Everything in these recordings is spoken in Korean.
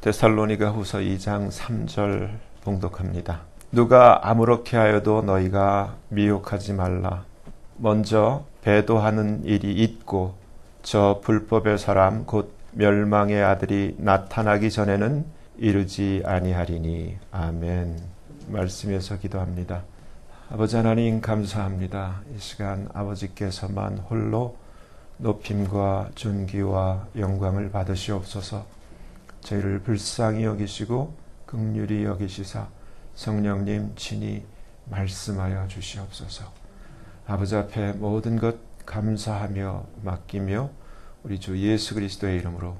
데살로니가 후서 2장 3절 봉독합니다. 누가 아무렇게 하여도 너희가 미혹하지 말라. 먼저 배도하는 일이 있고 저 불법의 사람 곧 멸망의 아들이 나타나기 전에는 이르지 아니하리니. 아멘. 말씀에서 기도합니다. 아버지 하나님 감사합니다. 이 시간 아버지께서만 홀로 높임과 존귀와 영광을 받으시옵소서. 저희를 불쌍히 여기시고 긍휼히 여기시사 성령님 친히 말씀하여 주시옵소서. 아버지 앞에 모든 것 감사하며 맡기며 우리 주 예수 그리스도의 이름으로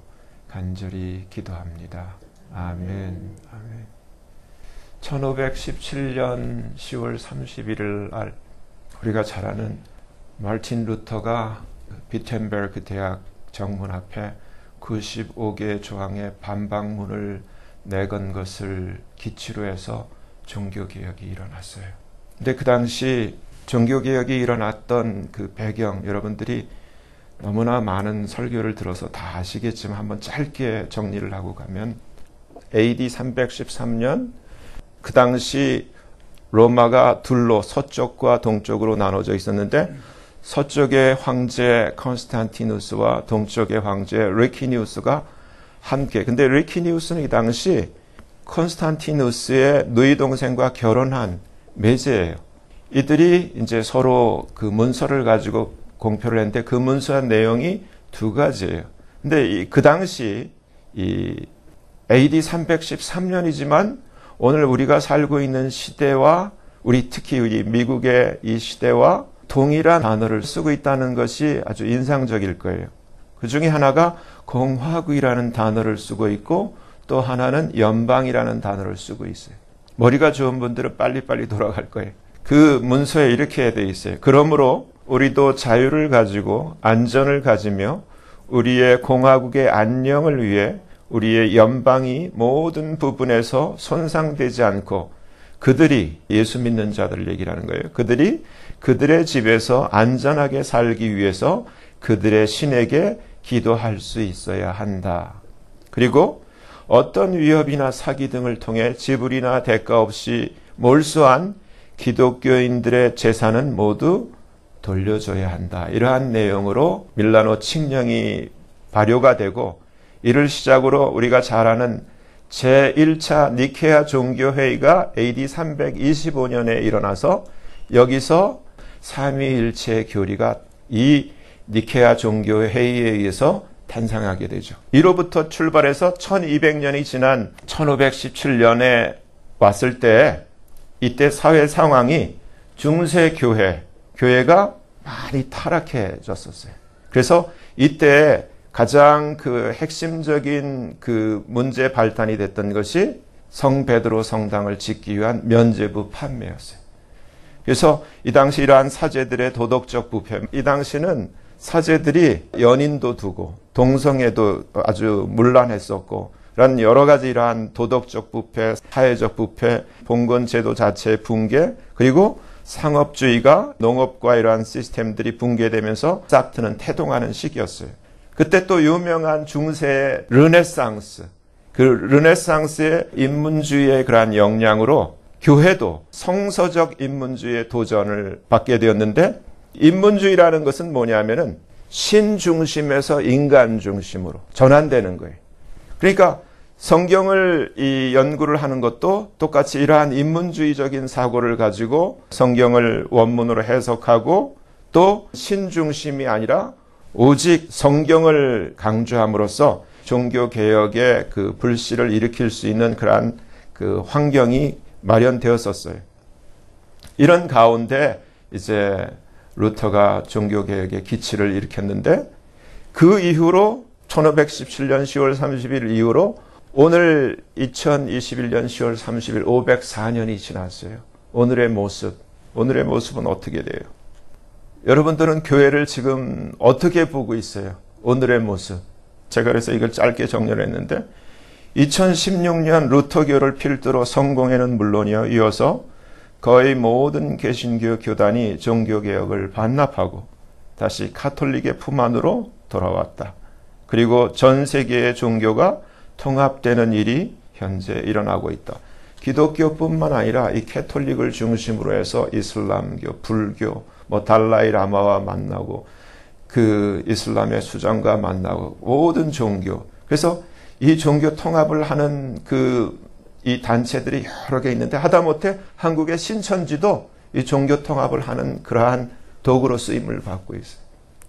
간절히 기도합니다. 아멘. 아멘. 1517년 10월 31일 날 우리가 잘 아는 마르틴 루터가 비텐베르크 대학 정문 앞에 95개의 조항의 반박문을 내건 것을 기치로 해서 종교개혁이 일어났어요. 근데 그 당시 종교개혁이 일어났던 그 배경, 여러분들이 너무나 많은 설교를 들어서 다 아시겠지만 한번 짧게 정리를 하고 가면 AD 313년 그 당시 로마가 둘로 서쪽과 동쪽으로 나눠져 있었는데 서쪽의 황제 콘스탄티누스와 동쪽의 황제 리키니우스가 함께, 근데 리키니우스는 이 당시 콘스탄티누스의 누이 동생과 결혼한 매제예요. 이들이 이제 서로 그 문서를 가지고 공표를 했는데 그 문서의 내용이 두 가지예요. 근데 그 당시 이 AD 313년이지만 오늘 우리가 살고 있는 시대와 우리 특히 우리 미국의 이 시대와 동일한 단어를 쓰고 있다는 것이 아주 인상적일 거예요. 그 중에 하나가 공화국이라는 단어를 쓰고 있고 또 하나는 연방이라는 단어를 쓰고 있어요. 머리가 좋은 분들은 빨리빨리 돌아갈 거예요. 그 문서에 이렇게 돼 있어요. 그러므로 우리도 자유를 가지고 안전을 가지며 우리의 공화국의 안녕을 위해 우리의 연방이 모든 부분에서 손상되지 않고 그들이 예수 믿는 자들 얘기라는 거예요. 그들이 그들의 집에서 안전하게 살기 위해서 그들의 신에게 기도할 수 있어야 한다. 그리고 어떤 위협이나 사기 등을 통해 지불이나 대가 없이 몰수한 기독교인들의 재산은 모두 돌려줘야 한다. 이러한 내용으로 밀라노 칙령이 발효가 되고 이를 시작으로 우리가 잘 아는 제1차 니케아 종교회의가 AD 325년에 일어나서 여기서 삼위일체 교리가 이 니케아 종교회의에 의해서 탄생하게 되죠. 이로부터 출발해서 1200년이 지난 1517년에 왔을 때 이때 사회 상황이 중세 교회가 많이 타락해졌었어요. 그래서 이때 가장 그 핵심적인 그 문제 발단이 됐던 것이 성 베드로 성당을 짓기 위한 면죄부 판매였어요. 그래서 이 당시 이러한 사제들의 도덕적 부패, 이 당시는 사제들이 연인도 두고 동성애도 아주 문란했었고 이런 여러 가지 이러한 도덕적 부패, 사회적 부패, 봉건 제도 자체의 붕괴, 그리고 상업주의가 농업과 이러한 시스템들이 붕괴되면서 싹 트는 태동하는 시기였어요. 그때 또 유명한 중세의 르네상스, 그 르네상스의 인문주의의 그러한 영향으로 교회도 성서적 인문주의의 도전을 받게 되었는데 인문주의라는 것은 뭐냐면은 신 중심에서 인간 중심으로 전환되는 거예요. 그러니까 성경을 이 연구를 하는 것도 똑같이 이러한 인문주의적인 사고를 가지고 성경을 원문으로 해석하고 또 신 중심이 아니라 오직 성경을 강조함으로써 종교개혁의 그 불씨를 일으킬 수 있는 그러한 그 환경이 마련되었었어요. 이런 가운데 이제 루터가 종교개혁의 기치를 일으켰는데 그 이후로 1517년 10월 30일 이후로 오늘 2021년 10월 30일 504년이 지났어요. 오늘의 모습은 어떻게 돼요? 여러분들은 교회를 지금 어떻게 보고 있어요? 오늘의 모습. 제가 그래서 이걸 짧게 정리를 했는데 2016년 루터교를 필두로 성공회는 물론이요. 이어서 거의 모든 개신교 교단이 종교개혁을 반납하고 다시 카톨릭의 품 안으로 돌아왔다. 그리고 전 세계의 종교가 통합되는 일이 현재 일어나고 있다. 기독교뿐만 아니라 이 캐톨릭을 중심으로 해서 이슬람교, 불교, 달라이 라마와 만나고 그 이슬람의 수장과 만나고 모든 종교. 그래서 이 종교 통합을 하는 이 단체들이 여러 개 있는데 하다못해 한국의 신천지도 이 종교 통합을 하는 그러한 도구로 쓰임을 받고 있어요.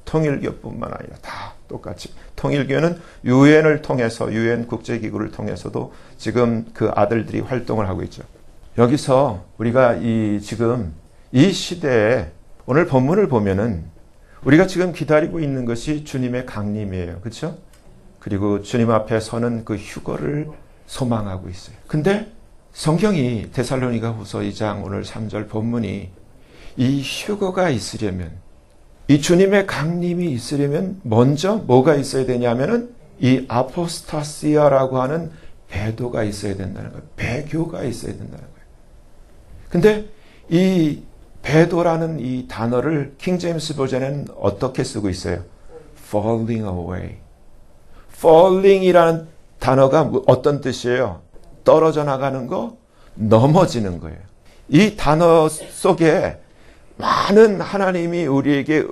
통일교뿐만 아니라 다 똑같이. 통일교는 유엔을 통해서 유엔 국제기구를 통해서도 지금 그 아들들이 활동을 하고 있죠. 여기서 우리가 지금 이 시대에 오늘 본문을 보면은 우리가 지금 기다리고 있는 것이 주님의 강림이에요. 그렇죠? 그리고 주님 앞에 서는 그 휴거를 소망하고 있어요. 근데 성경이 데살로니가 후서 2장 오늘 3절 본문이 이 휴거가 있으려면 이 주님의 강림이 있으려면 먼저 뭐가 있어야 되냐면은 이 아포스타시아라고 하는 배도가 있어야 된다는 거예요. 배교가 있어야 된다는 거예요. 근데 이 배도라는 이 단어를 킹제임스 버전에는 어떻게 쓰고 있어요? falling away. falling이라는 단어가 어떤 뜻이에요? 떨어져 나가는 거, 넘어지는 거예요. 이 단어 속에 많은 하나님이 우리에게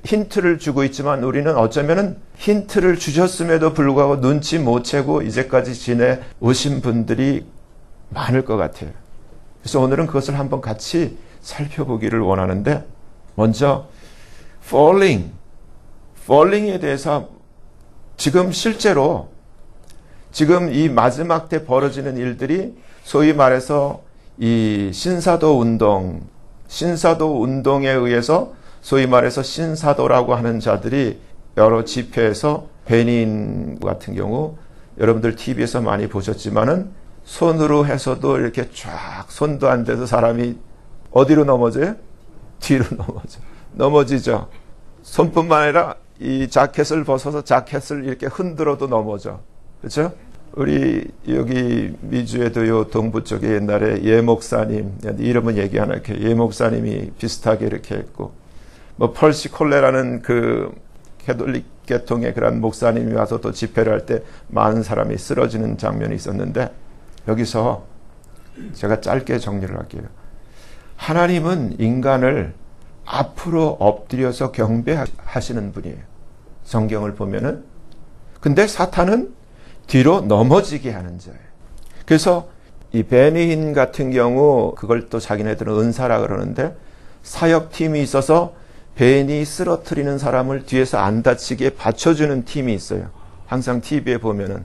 힌트를 주고 있지만 우리는 어쩌면은 힌트를 주셨음에도 불구하고 눈치 못 채고 이제까지 지내오신 분들이 많을 것 같아요. 그래서 오늘은 그것을 한번 같이 살펴보기를 원하는데 먼저 falling에 대해서 지금 실제로 지금 이 마지막 때 벌어지는 일들이 소위 말해서 이 신사도 운동에 의해서 소위 말해서 신사도라고 하는 자들이 여러 집회에서 베닌 같은 경우 여러분들 TV에서 많이 보셨지만은 손으로 해서도 이렇게 쫙 손도 안 대서 사람이 어디로 넘어져요? 뒤로 넘어지죠. 손뿐만 아니라 이 자켓을 벗어서 자켓을 이렇게 흔들어도 넘어져. 그렇죠? 우리 여기 미주에도 요 동부 쪽에 옛날에 예 목사님 이름은 얘기 안 할게요. 예 목사님이 비슷하게 이렇게 했고 펄시 콜레라는 그 캐톨릭 계통의 그런 목사님이 와서 또 집회를 할 때 많은 사람이 쓰러지는 장면이 있었는데 여기서 제가 짧게 정리를 할게요. 하나님은 인간을 앞으로 엎드려서 경배하시는 분이에요. 성경을 보면은. 근데 사탄은 뒤로 넘어지게 하는 자예요. 그래서 이 베니힌 같은 경우 그걸 또 자기네들은 은사라 그러는데 사역팀이 있어서 벤이 쓰러뜨리는 사람을 뒤에서 안 다치게 받쳐주는 팀이 있어요. 항상 TV에 보면은.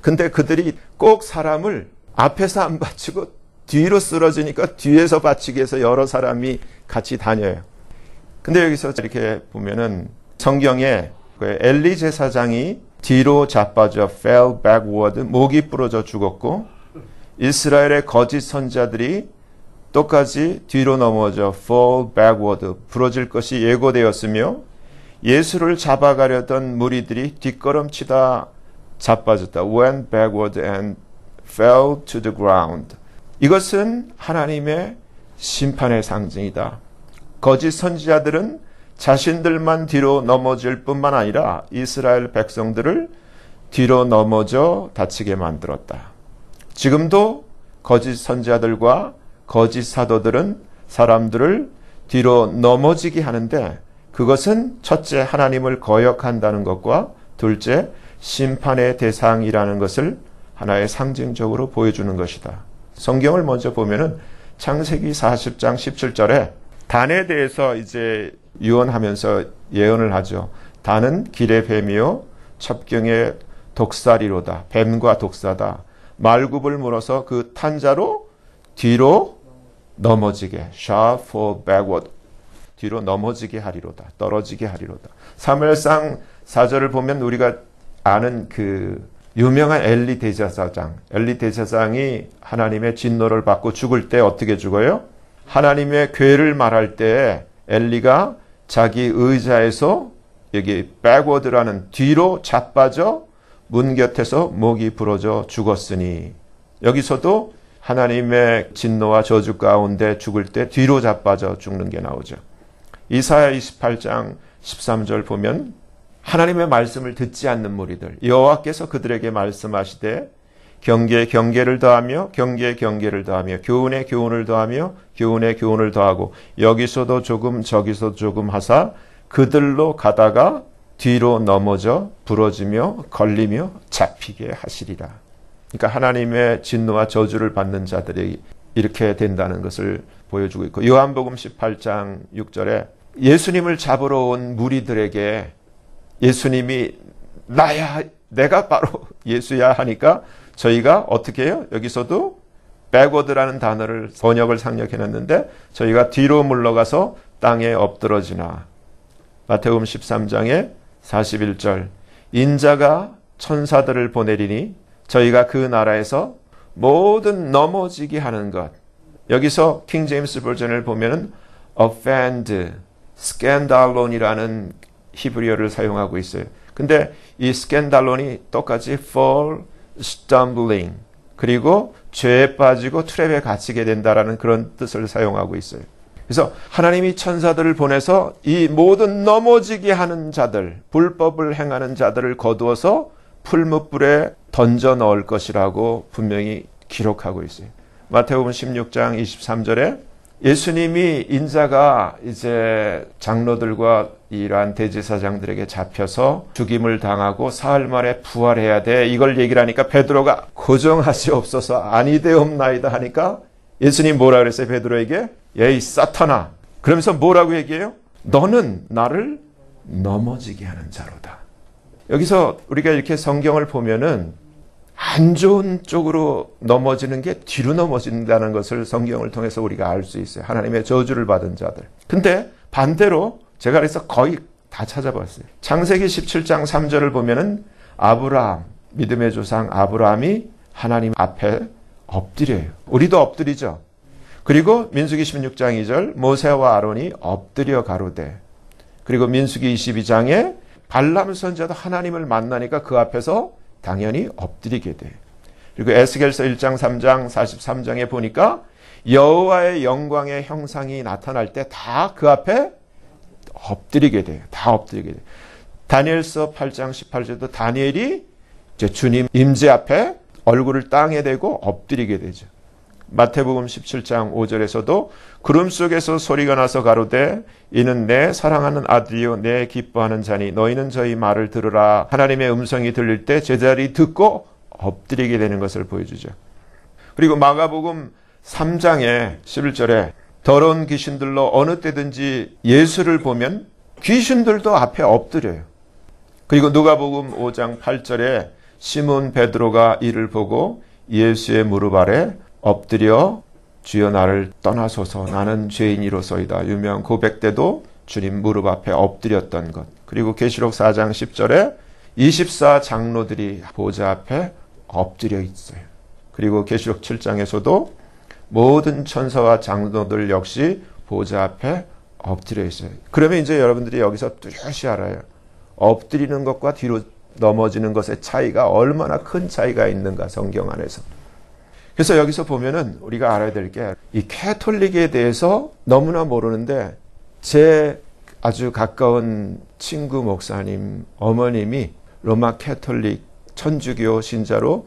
근데 그들이 꼭 사람을 앞에서 안 받치고 뒤로 쓰러지니까 뒤에서 받치기 위해서 여러 사람이 같이 다녀요. 근데 여기서 이렇게 보면은 성경에 엘리 제사장이 뒤로 자빠져 fell backward, 목이 부러져 죽었고 이스라엘의 거짓 선자들이 똑같이 뒤로 넘어져 fall backward, 부러질 것이 예고되었으며 예수를 잡아가려던 무리들이 뒷걸음치다 자빠졌다. went backward and fell to the ground. 이것은 하나님의 심판의 상징이다. 거짓 선지자들은 자신들만 뒤로 넘어질 뿐만 아니라 이스라엘 백성들을 뒤로 넘어져 다치게 만들었다. 지금도 거짓 선지자들과 거짓 사도들은 사람들을 뒤로 넘어지게 하는데 그것은 첫째 하나님을 거역한다는 것과 둘째 심판의 대상이라는 것을 하나의 상징적으로 보여주는 것이다. 성경을 먼저 보면은 창세기 40장 17절에 단에 대해서 이제 유언하면서 예언을 하죠. 단은 길의 뱀이요 첩경의 독사리로다. 뱀과 독사다. 말굽을 물어서 그 탄자로 뒤로 넘어지게 shall fall backward. 뒤로 넘어지게 하리로다. 떨어지게 하리로다. 사무엘상 4절을 보면 우리가 아는 그 유명한 엘리 대제사장. 엘리 대제사장이 하나님의 진노를 받고 죽을 때 어떻게 죽어요? 하나님의 괴를 말할 때 엘리가 자기 의자에서 여기 backward라는 뒤로 자빠져 문 곁에서 목이 부러져 죽었으니 여기서도 하나님의 진노와 저주 가운데 죽을 때 뒤로 자빠져 죽는 게 나오죠. 이사야 28장 13절 보면 하나님의 말씀을 듣지 않는 무리들, 여호와께서 그들에게 말씀하시되 경계에 경계를 더하며 경계에 경계를 더하며 교훈에 교훈을 더하며 교훈에 교훈을 더하고 여기서도 조금 저기서 조금 하사 그들로 가다가 뒤로 넘어져 부러지며 걸리며 잡히게 하시리라. 그러니까 하나님의 진노와 저주를 받는 자들이 이렇게 된다는 것을 보여주고 있고, 요한복음 18장 6절에 예수님을 잡으러 온 무리들에게 예수님이 나야, 내가 바로 예수야 하니까 저희가 어떻게 해요? 여기서도 backward라는 단어를 번역을 상역해놨는데 저희가 뒤로 물러가서 땅에 엎드러지나. 마태복음 13장에 41절 인자가 천사들을 보내리니 저희가 그 나라에서 모든 넘어지게 하는 것. 여기서 킹 제임스 버전을 보면은 offend, scandalon이라는 히브리어를 사용하고 있어요. 근데 이 scandalon이 똑같이 fall, stumbling, 그리고 죄에 빠지고 트랩에 갇히게 된다라는 그런 뜻을 사용하고 있어요. 그래서 하나님이 천사들을 보내서 이 모든 넘어지게 하는 자들, 불법을 행하는 자들을 거두어서 풀무불에 던져 넣을 것이라고 분명히 기록하고 있어요. 마태복음 16장 23절에 예수님이 인자가 이제 장로들과 이러한 대제사장들에게 잡혀서 죽임을 당하고 사흘 만에 부활해야 돼. 이걸 얘기를 하니까 베드로가 고정하시옵소서 아니되옵나이다 하니까 예수님 뭐라 그랬어요? 베드로에게 에이 사탄아. 그러면서 뭐라고 얘기해요? 너는 나를 넘어지게 하는 자로다. 여기서 우리가 이렇게 성경을 보면은 안 좋은 쪽으로 넘어지는 게 뒤로 넘어진다는 것을 성경을 통해서 우리가 알 수 있어요. 하나님의 저주를 받은 자들. 근데 반대로 제가 그래서 거의 다 찾아봤어요. 창세기 17장 3절을 보면은 아브라함, 믿음의 조상 아브라함이 하나님 앞에 엎드려요. 우리도 엎드리죠. 그리고 민수기 16장 2절 모세와 아론이 엎드려 가로되. 그리고 민수기 22장에 발람 선지자도 하나님을 만나니까 그 앞에서 당연히 엎드리게 돼. 그리고 에스겔서 1장 3장 43장에 보니까 여호와의 영광의 형상이 나타날 때 다 그 앞에 엎드리게 돼요. 다 엎드리게 돼요. 다니엘서 8장 18절도 다니엘이 이제 주님 임재 앞에 얼굴을 땅에 대고 엎드리게 되죠. 마태복음 17장 5절에서도 구름 속에서 소리가 나서 가로되 이는 내 사랑하는 아들이요 내 기뻐하는 자니 너희는 저희 말을 들으라. 하나님의 음성이 들릴 때 제자들이 듣고 엎드리게 되는 것을 보여주죠. 그리고 마가복음 3장에 11절에 더러운 귀신들로 어느 때든지 예수를 보면 귀신들도 앞에 엎드려요. 그리고 누가복음 5장 8절에 시몬 베드로가 이를 보고 예수의 무릎 아래 엎드려 주여 나를 떠나소서 나는 죄인이로소이다. 유명한 고백 때도 주님 무릎 앞에 엎드렸던 것. 그리고 계시록 4장 10절에 24 장로들이 보좌 앞에 엎드려 있어요. 그리고 계시록 7장에서도 모든 천사와 장로들 역시 보좌 앞에 엎드려 있어요. 그러면 이제 여러분들이 여기서 뚜렷이 알아요. 엎드리는 것과 뒤로 넘어지는 것의 차이가 얼마나 큰 차이가 있는가 성경 안에서. 그래서 여기서 보면은 우리가 알아야 될 게 이 캐톨릭에 대해서 너무나 모르는데 제 아주 가까운 친구 목사님 어머님이 로마 캐톨릭 천주교 신자로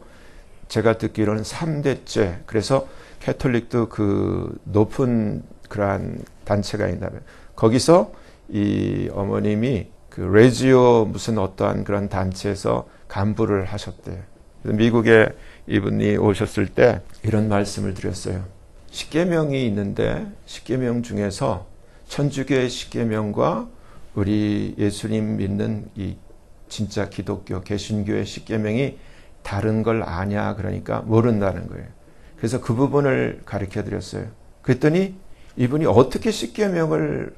제가 듣기로는 3대째. 그래서 캐톨릭도 그 높은 그러한 단체가 있나봐요. 거기서 이 어머님이 그 레지오 무슨 어떠한 그런 단체에서 간부를 하셨대요. 미국에 이분이 오셨을 때 이런 말씀을 드렸어요. 십계명이 있는데 십계명 중에서 천주교의 십계명과 우리 예수님 믿는 이 진짜 기독교 개신교의 십계명이 다른 걸 아냐 그러니까 모른다는 거예요. 그래서 그 부분을 가르쳐 드렸어요. 그랬더니 이분이 어떻게 십계명을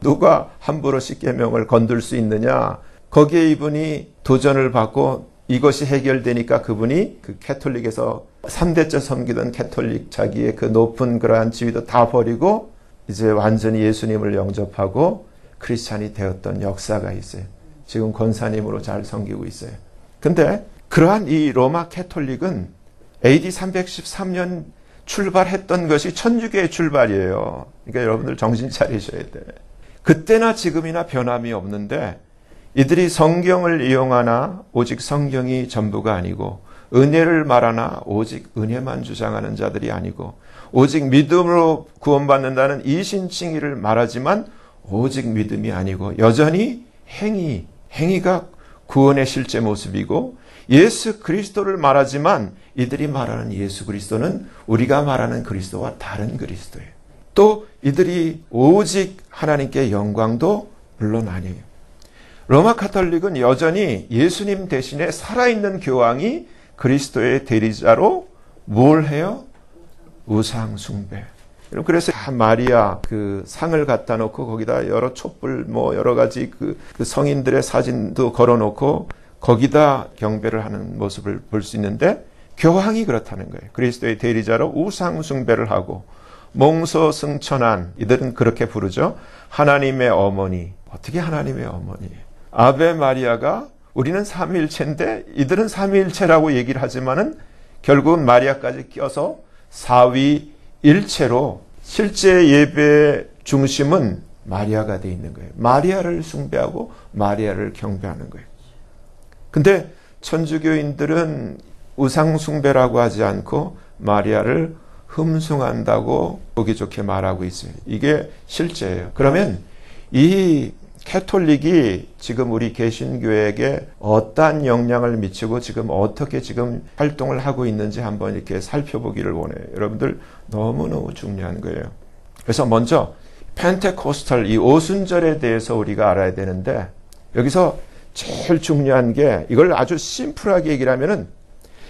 누가 함부로 십계명을 건들 수 있느냐. 거기에 이분이 도전을 받고 이것이 해결되니까 그분이 그 캐톨릭에서 3대째 섬기던 캐톨릭 자기의 그 높은 그러한 지위도 다 버리고 이제 완전히 예수님을 영접하고 크리스찬이 되었던 역사가 있어요. 지금 권사님으로 잘 섬기고 있어요. 근데 그러한 이 로마 캐톨릭은 AD 313년 출발했던 것이 천주교의 출발이에요. 그러니까 여러분들 정신 차리셔야 돼. 그때나 지금이나 변함이 없는데 이들이 성경을 이용하나 오직 성경이 전부가 아니고 은혜를 말하나 오직 은혜만 주장하는 자들이 아니고 오직 믿음으로 구원받는다는 이신칭의를 말하지만 오직 믿음이 아니고 여전히 행위가 구원의 실제 모습이고 예수 그리스도를 말하지만 이들이 말하는 예수 그리스도는 우리가 말하는 그리스도와 다른 그리스도예요. 또 이들이 오직 하나님께 영광도 물론 아니에요. 로마 카톨릭은 여전히 예수님 대신에 살아있는 교황이 그리스도의 대리자로 뭘 해요? 우상 숭배. 그래서 마리아 그 상을 갖다 놓고 거기다 여러 촛불 여러 가지 그 성인들의 사진도 걸어 놓고 거기다 경배를 하는 모습을 볼 수 있는데 교황이 그렇다는 거예요. 그리스도의 대리자로 우상 숭배를 하고 몽소승천한 이들은 그렇게 부르죠. 하나님의 어머니. 어떻게 하나님의 어머니예요? 아베 마리아가 우리는 삼위일체인데 이들은 삼위일체라고 얘기를 하지만은 결국은 마리아까지 껴서 사위일체로 실제 예배의 중심은 마리아가 돼 있는 거예요. 마리아를 숭배하고 마리아를 경배하는 거예요. 근데 천주교인들은 우상 숭배라고 하지 않고 마리아를 흠숭한다고 보기 좋게 말하고 있어요. 이게 실제예요. 그러면 이 캐톨릭이 지금 우리 개신교에게 어떠한 영향을 미치고 지금 어떻게 지금 활동을 하고 있는지 한번 이렇게 살펴보기를 원해요. 여러분들 너무너무 중요한 거예요. 그래서 먼저 펜테코스탈 이 오순절에 대해서 우리가 알아야 되는데 여기서 제일 중요한 게 이걸 아주 심플하게 얘기를 하면은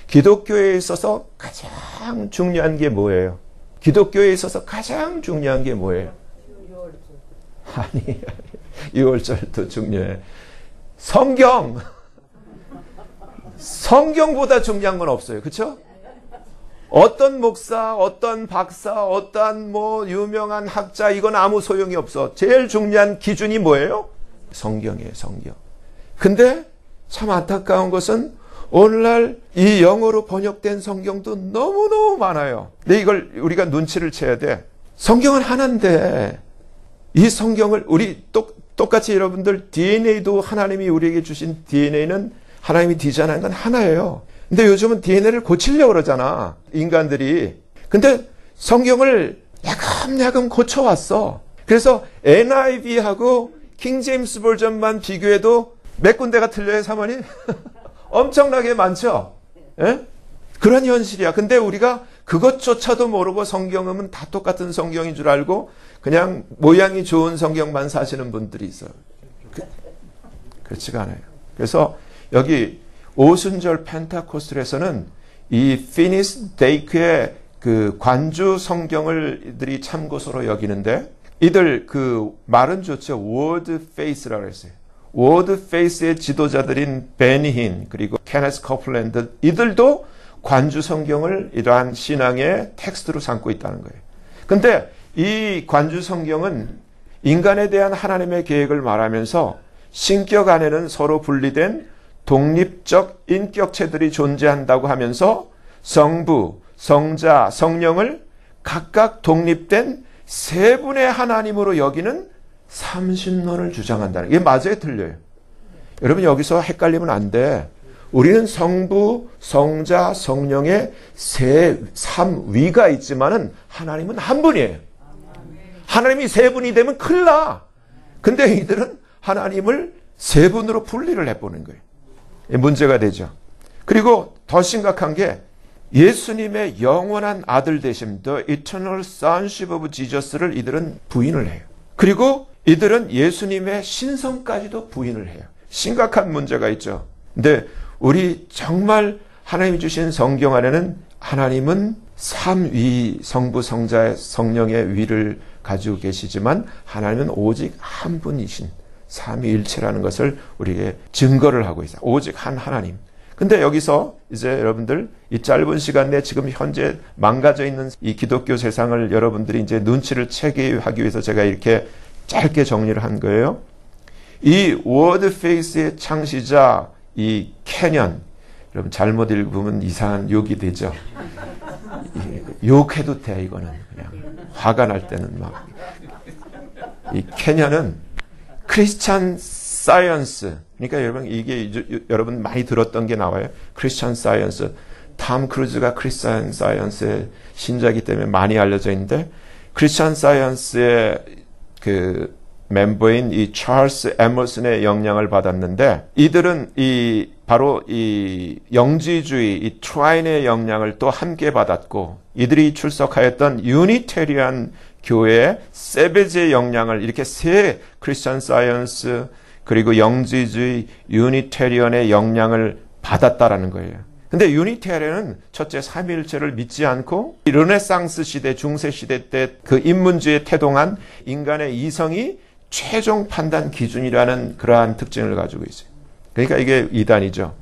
기독교에 있어서 가장 중요한 게 뭐예요? 기독교에 있어서 가장 중요한 게 뭐예요? 아니 6월절도 중요해. 성경보다 중요한 건 없어요. 그렇죠? 어떤 목사, 어떤 박사, 어떤 유명한 학자 이건 아무 소용이 없어. 제일 중요한 기준이 뭐예요? 성경이에요. 성경. 근데 참 안타까운 것은 오늘날 이 영어로 번역된 성경도 너무너무 많아요. 근데 이걸 우리가 눈치를 채야 돼. 성경은 하나인데 이 성경을 우리 똑같이 여러분들 DNA도 하나님이 우리에게 주신 DNA는 하나님이 디자인한 건 하나예요. 근데 요즘은 DNA를 고치려고 그러잖아. 인간들이. 근데 성경을 야금야금 고쳐왔어. 그래서 NIV하고 킹제임스 버전만 비교해도 몇 군데가 틀려요, 사모님? 엄청나게 많죠? 예? 그런 현실이야. 근데 우리가 그것조차도 모르고 성경은 다 똑같은 성경인 줄 알고 그냥 모양이 좋은 성경만 사시는 분들이 있어요. 그렇지가 않아요. 그래서 여기 오순절 펜타코스텔에서는 이 피니스 데이크의 그 관주 성경을 이들이 참고서로 여기는데 이들 그 말은 좋죠. 워드 페이스라고 했어요. 워드 페이스의 지도자들인 베니힌 그리고 케네스 커플랜드 이들도 관주 성경을 이러한 신앙의 텍스트로 삼고 있다는 거예요. 근데 이 관주 성경은 인간에 대한 하나님의 계획을 말하면서 신격 안에는 서로 분리된 독립적 인격체들이 존재한다고 하면서 성부, 성자, 성령을 각각 독립된 세 분의 하나님으로 여기는 삼신론을 주장한다는 이게 맞아요, 틀려요? 여러분 여기서 헷갈리면 안 돼. 우리는 성부, 성자, 성령의 삼위가 있지만은 하나님은 한 분이에요. 하나님이 세 분이 되면 큰일 나. 근데 이들은 하나님을 세 분으로 분리를 해보는 거예요. 문제가 되죠. 그리고 더 심각한 게 예수님의 영원한 아들 되심, The Eternal Sonship of Jesus를 이들은 부인을 해요. 그리고 이들은 예수님의 신성까지도 부인을 해요. 심각한 문제가 있죠. 근데 우리 정말 하나님이 주신 성경 안에는 하나님은 삼위, 성부, 성자, 성령의 위를 가지고 계시지만 하나님은 오직 한 분이신 삼위일체라는 것을 우리에게 증거를 하고 있어요. 오직 한 하나님. 근데 여기서 이제 여러분들 이 짧은 시간 내에 지금 현재 망가져 있는 이 기독교 세상을 여러분들이 이제 눈치를 채게 하기 위해서 제가 이렇게 짧게 정리를 한 거예요. 이 워드 페이스의 창시자 이 캐년, 여러분 잘못 읽으면 이상한 욕이 되죠. 욕해도 돼 이거는 그냥 화가 날 때는 막 이 캐년은 크리스찬 사이언스. 그러니까 여러분 이게 여러분 많이 들었던 게 나와요. 크리스천 사이언스. 탐 크루즈가 크리스천 사이언스의 신자이기 때문에 많이 알려져 있는데 크리스천 사이언스의 그 멤버인 이 찰스 에머슨의 영향을 받았는데 이들은 바로 이 영지주의, 이 트라인의 영향을 또 함께 받았고 이들이 출석하였던 유니테리안 교회의 세베즈의 영향을 이렇게 세 크리스천 사이언스 그리고 영지주의 유니테리언의 영향을 받았다라는 거예요. 근데 유니테리언은 첫째 삼위일체를 믿지 않고 르네상스 시대, 중세 시대 때 그 인문주의에 태동한 인간의 이성이 최종 판단 기준이라는 그러한 특징을 가지고 있어요. 그러니까 이게 이단이죠.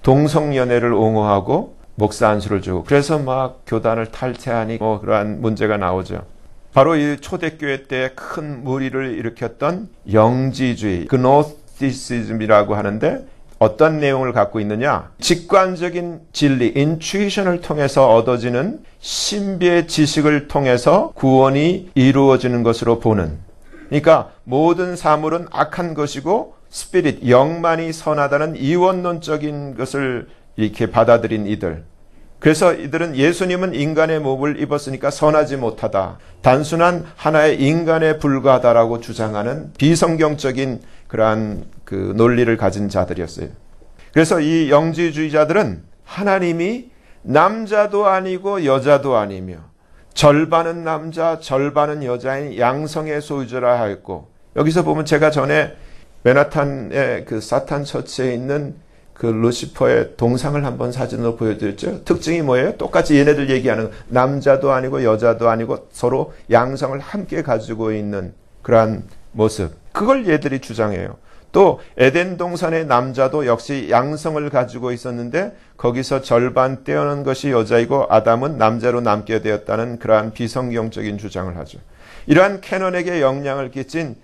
동성연애를 옹호하고 목사 안수를 주고 그래서 막 교단을 탈퇴하니 그러한 문제가 나오죠. 바로 이 초대교회 때 큰 무리를 일으켰던 영지주의, 그노스티시즘이라고 하는데 어떤 내용을 갖고 있느냐? 직관적인 진리, 인투이션을 통해서 얻어지는 신비의 지식을 통해서 구원이 이루어지는 것으로 보는. 그러니까 모든 사물은 악한 것이고 스피릿, 영만이 선하다는 이원론적인 것을 이렇게 받아들인 이들. 그래서 이들은 예수님은 인간의 몸을 입었으니까 선하지 못하다. 단순한 하나의 인간에 불과하다라고 주장하는 비성경적인 그러한 그 논리를 가진 자들이었어요. 그래서 이 영지주의자들은 하나님이 남자도 아니고 여자도 아니며 절반은 남자, 절반은 여자인 양성의 소유자라 하였고 여기서 보면 제가 전에 맨하탄의 그 사탄 처치에 있는 그 루시퍼의 동상을 한번 사진으로 보여드렸죠. 특징이 뭐예요? 똑같이 얘네들 얘기하는 남자도 아니고 여자도 아니고 서로 양성을 함께 가지고 있는 그러한 모습. 그걸 얘들이 주장해요. 또 에덴 동산의 남자도 역시 양성을 가지고 있었는데 거기서 절반 떼어놓은 것이 여자이고 아담은 남자로 남게 되었다는 그러한 비성경적인 주장을 하죠. 이러한 캐논에게 영향을 끼친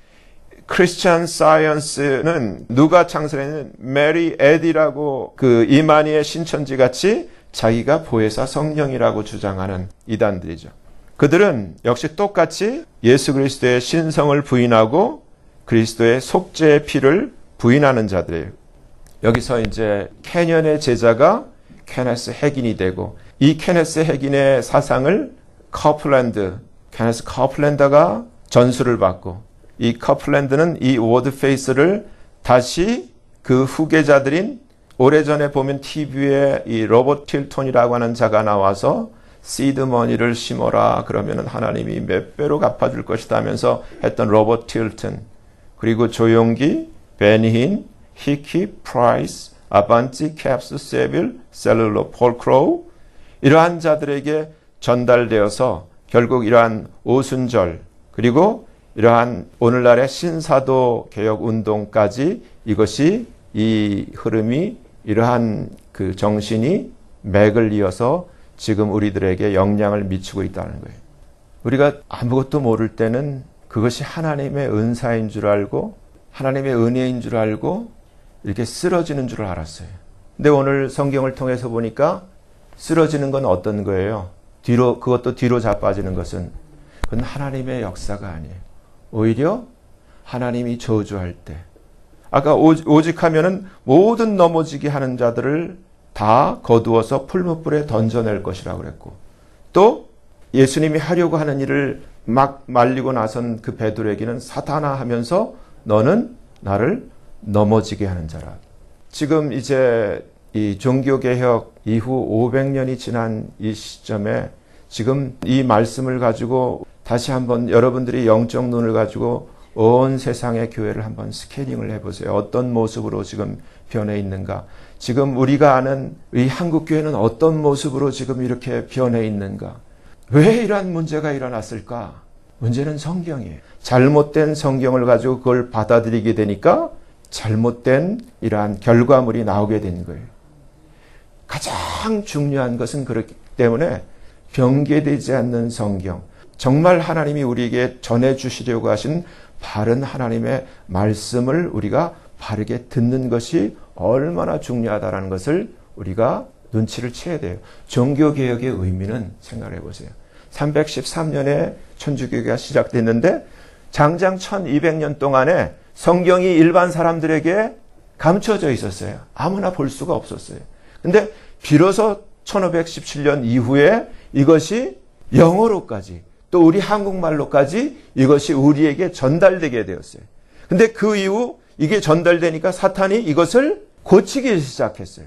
크리스천 사이언스는 누가 창설했는 메리 에디라고 그 이만희의 신천지 같이 자기가 보혜사 성령이라고 주장하는 이단들이죠. 그들은 역시 똑같이 예수 그리스도의 신성을 부인하고 그리스도의 속죄의 피를 부인하는 자들이에요. 여기서 이제 캐년의 제자가 케네스 핵인이 되고 이 케네스 핵인의 사상을 케네스 커플랜더가 전수를 받고 이 커플랜드는 이 워드페이스를 다시 그 후계자들인 오래전에 보면 TV에 이 로버트 틸턴이라고 하는 자가 나와서 시드머니를 심어라 그러면 하나님이 몇 배로 갚아줄 것이다 하면서 했던 로버트 틸턴 그리고 조용기, 베니힌, 히키, 프라이스, 아반치, 캡스, 세빌, 셀룰로, 폴 크로우 이러한 자들에게 전달되어서 결국 이러한 오순절 그리고 이러한 오늘날의 신사도 개혁 운동까지 이것이 이 흐름이 이러한 그 정신이 맥을 이어서 지금 우리들에게 영향을 미치고 있다는 거예요. 우리가 아무것도 모를 때는 그것이 하나님의 은사인 줄 알고 하나님의 은혜인 줄 알고 이렇게 쓰러지는 줄 알았어요. 근데 오늘 성경을 통해서 보니까 쓰러지는 건 어떤 거예요? 그것도 뒤로 자빠지는 것은 그건 하나님의 역사가 아니에요. 오히려 하나님이 저주할 때 아까 오직 하면은 모든 넘어지게 하는 자들을 다 거두어서 풀무불에 던져낼 것이라고 그랬고 또 예수님이 하려고 하는 일을 막 말리고 나선 그 베드로에게는 사탄아 하면서 너는 나를 넘어지게 하는 자라. 지금 이제 이 종교개혁 이후 500년이 지난 이 시점에 지금 이 말씀을 가지고 다시 한번 여러분들이 영적 눈을 가지고 온 세상의 교회를 한번 스캐닝을 해보세요. 어떤 모습으로 지금 변해 있는가. 지금 우리가 아는 이 한국교회는 어떤 모습으로 지금 이렇게 변해 있는가. 왜 이러한 문제가 일어났을까? 문제는 성경이에요. 잘못된 성경을 가지고 그걸 받아들이게 되니까 잘못된 이러한 결과물이 나오게 되는 거예요. 가장 중요한 것은 그렇기 때문에 변개되지 않는 성경, 정말 하나님이 우리에게 전해주시려고 하신 바른 하나님의 말씀을 우리가 바르게 듣는 것이 얼마나 중요하다는 것을 우리가 눈치를 채야 돼요. 종교개혁의 의미는 생각해 보세요. 313년에 천주교가 시작됐는데 장장 1200년 동안에 성경이 일반 사람들에게 감춰져 있었어요. 아무나 볼 수가 없었어요. 근데 비로소 1517년 이후에 이것이 영어로까지 또 우리 한국말로까지 이것이 우리에게 전달되게 되었어요. 근데 그 이후 이게 전달되니까 사탄이 이것을 고치기 시작했어요.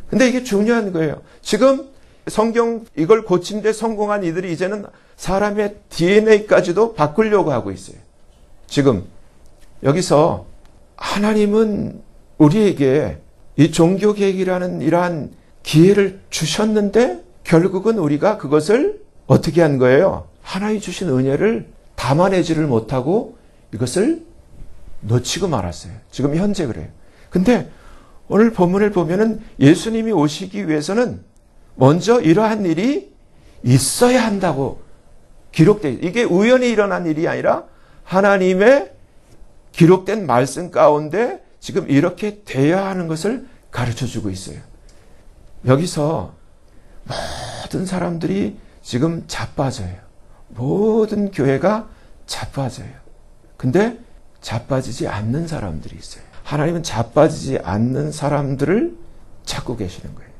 근데 이게 중요한 거예요. 지금 성경 이걸 고치는데 성공한 이들이 이제는 사람의 DNA까지도 바꾸려고 하고 있어요. 지금 여기서 하나님은 우리에게 이 종교개혁이라는 이러한 기회를 주셨는데 결국은 우리가 그것을 어떻게 한 거예요? 하나님이 주신 은혜를 담아내지를 못하고 이것을 놓치고 말았어요. 지금 현재 그래요. 근데 오늘 본문을 보면은 예수님이 오시기 위해서는 먼저 이러한 일이 있어야 한다고 기록되어 있어요. 이게 우연히 일어난 일이 아니라 하나님의 기록된 말씀 가운데 지금 이렇게 돼야 하는 것을 가르쳐주고 있어요. 여기서 모든 사람들이 지금 자빠져요. 모든 교회가 자빠져요. 근데 자빠지지 않는 사람들이 있어요. 하나님은 자빠지지 않는 사람들을 찾고 계시는 거예요.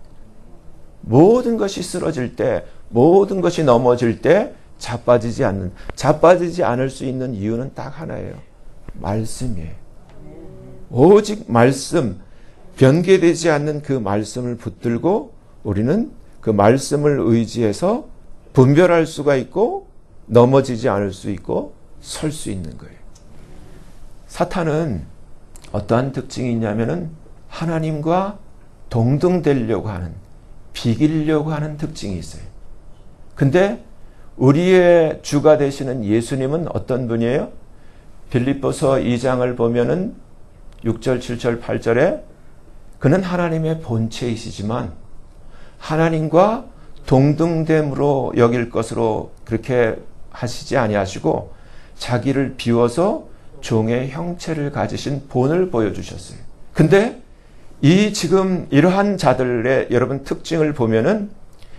모든 것이 쓰러질 때, 모든 것이 넘어질 때 자빠지지 않을 수 있는 이유는 딱 하나예요. 말씀이에요. 오직 말씀, 변개되지 않는 그 말씀을 붙들고 우리는 그 말씀을 의지해서 분별할 수가 있고 넘어지지 않을 수 있고 설 수 있는 거예요. 사탄은 어떠한 특징이 있냐면은 하나님과 동등되려고 하는, 비기려고 하는 특징이 있어요. 근데 우리의 주가 되시는 예수님은 어떤 분이에요? 빌립보서 2장을 보면은 6절, 7절, 8절에 그는 하나님의 본체이시지만 하나님과 동등됨으로 여길 것으로 그렇게 하시지 아니하시고 자기를 비워서 종의 형체를 가지신 본을 보여주셨어요. 근데 이 지금 이러한 자들의 여러분 특징을 보면은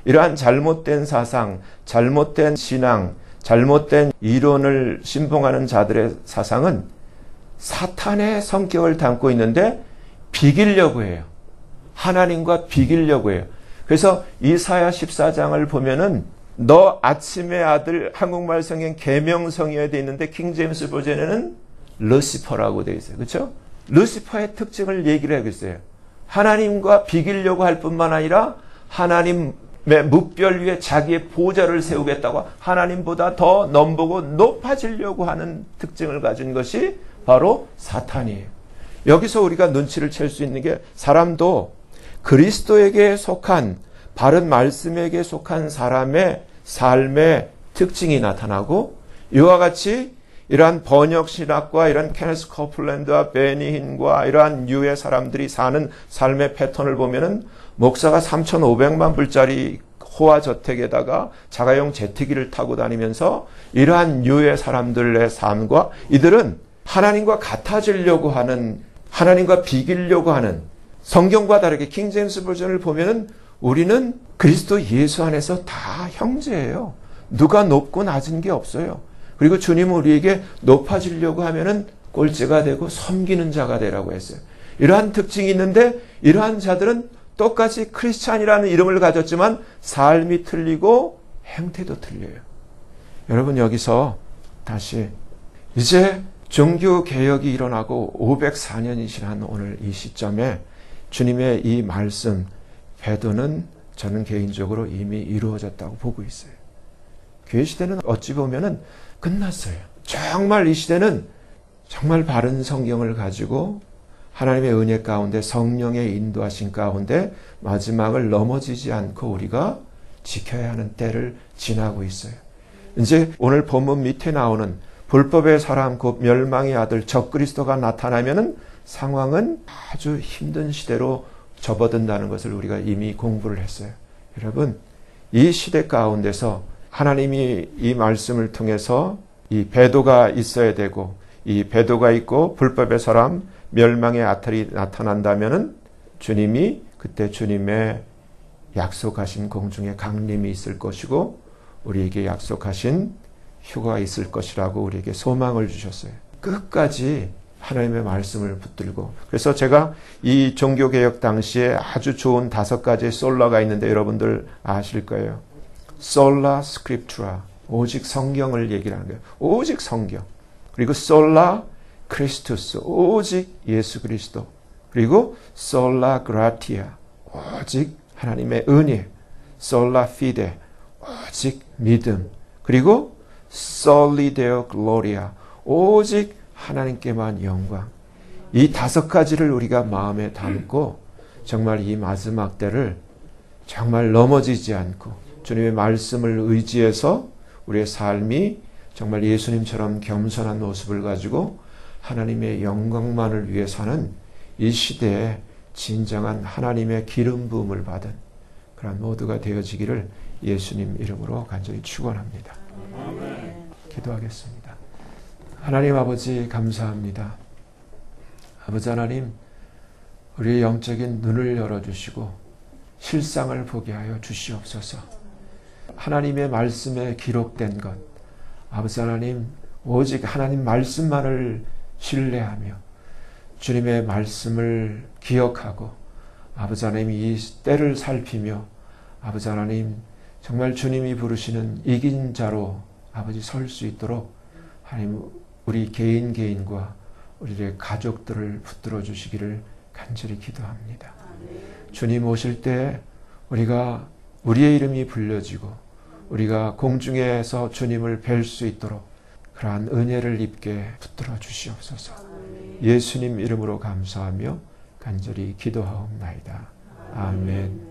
이러한 잘못된 사상, 잘못된 신앙, 잘못된 이론을 신봉하는 자들의 사상은 사탄의 성격을 담고 있는데 비기려고 해요. 하나님과 비기려고 해요. 그래서 이사야 14장을 보면은 너 아침의 아들, 한국말 성경 계명성이어야 돼 있는데 킹제임스 버전에는 루시퍼라고 되어 있어요. 그렇죠? 루시퍼의 특징을 얘기를 하고 있어요. 하나님과 비기려고 할 뿐만 아니라 하나님의 묵별 위에 자기의 보좌를 세우겠다고 하나님보다 더 넘보고 높아지려고 하는 특징을 가진 것이 바로 사탄이에요. 여기서 우리가 눈치를 챌 수 있는 게 사람도 그리스도에게 속한 바른 말씀에게 속한 사람의 삶의 특징이 나타나고 이와 같이 이러한 번역신학과 이런 케네스 코플랜드와 베니힌과 이러한 유의 사람들이 사는 삶의 패턴을 보면은 목사가 3,500만 불짜리 호화저택에다가 자가용 제트기를 타고 다니면서 이러한 유의 사람들의 삶과 이들은 하나님과 같아지려고 하는, 하나님과 비기려고 하는, 성경과 다르게 킹제임스 버전을 보면은 우리는 그리스도 예수 안에서 다 형제예요. 누가 높고 낮은 게 없어요. 그리고 주님은 우리에게 높아지려고 하면은 꼴찌가 되고 섬기는 자가 되라고 했어요. 이러한 특징이 있는데 이러한 자들은 똑같이 크리스찬이라는 이름을 가졌지만 삶이 틀리고 행태도 틀려요. 여러분 여기서 다시 이제 종교개혁이 일어나고 504년이 지난 오늘 이 시점에 주님의 이 말씀, 배도는 저는 개인적으로 이미 이루어졌다고 보고 있어요. 교회 시대는 어찌 보면은 끝났어요. 정말 이 시대는 정말 바른 성경을 가지고 하나님의 은혜 가운데 성령의 인도하신 가운데 마지막을 넘어지지 않고 우리가 지켜야 하는 때를 지나고 있어요. 이제 오늘 본문 밑에 나오는 불법의 사람 곧 멸망의 아들 적그리스도가 나타나면은 상황은 아주 힘든 시대로 접어든다는 것을 우리가 이미 공부를 했어요. 여러분, 이 시대 가운데서 하나님이 이 말씀을 통해서 이 배도가 있어야 되고 이 배도가 있고 불법의 사람 멸망의 아들이 나타난다면은 주님이 그때 주님의 약속하신 공중에 강림이 있을 것이고 우리에게 약속하신 휴가가 있을 것이라고 우리에게 소망을 주셨어요. 끝까지 하나님의 말씀을 붙들고, 그래서 제가 이 종교개혁 당시에 아주 좋은 5가지의 솔라가 있는데 여러분들 아실 거예요. 솔라 스크립투라, 오직 성경을 얘기를 하는 거예요. 오직 성경. 그리고 솔라 크리스투스, 오직 예수 그리스도. 그리고 솔라 그라티아, 오직 하나님의 은혜. 솔라 피데, 오직 믿음. 그리고 솔리 데오 글로리아, 오직 하나님께만 영광. 이 5가지를 우리가 마음에 담고 정말 이 마지막 때를 정말 넘어지지 않고 주님의 말씀을 의지해서 우리의 삶이 정말 예수님처럼 겸손한 모습을 가지고 하나님의 영광만을 위해 사는 이 시대에 진정한 하나님의 기름 부음을 받은 그런 모두가 되어지기를 예수님 이름으로 간절히 축원합니다. 기도하겠습니다. 하나님 아버지 감사합니다. 아버지 하나님, 우리의 영적인 눈을 열어주시고 실상을 보게 하여 주시옵소서. 하나님의 말씀에 기록된 것, 아버지 하나님, 오직 하나님 말씀만을 신뢰하며 주님의 말씀을 기억하고 아버지 하나님 이 때를 살피며 아버지 하나님 정말 주님이 부르시는 이긴 자로 아버지 설 수 있도록 하나님 우리 개인과 우리의 가족들을 붙들어 주시기를 간절히 기도합니다. 주님 오실 때 우리가 우리의 이름이 불려지고 우리가 공중에서 주님을 뵐 수 있도록 그러한 은혜를 입게 붙들어 주시옵소서. 예수님 이름으로 감사하며 간절히 기도하옵나이다. 아멘.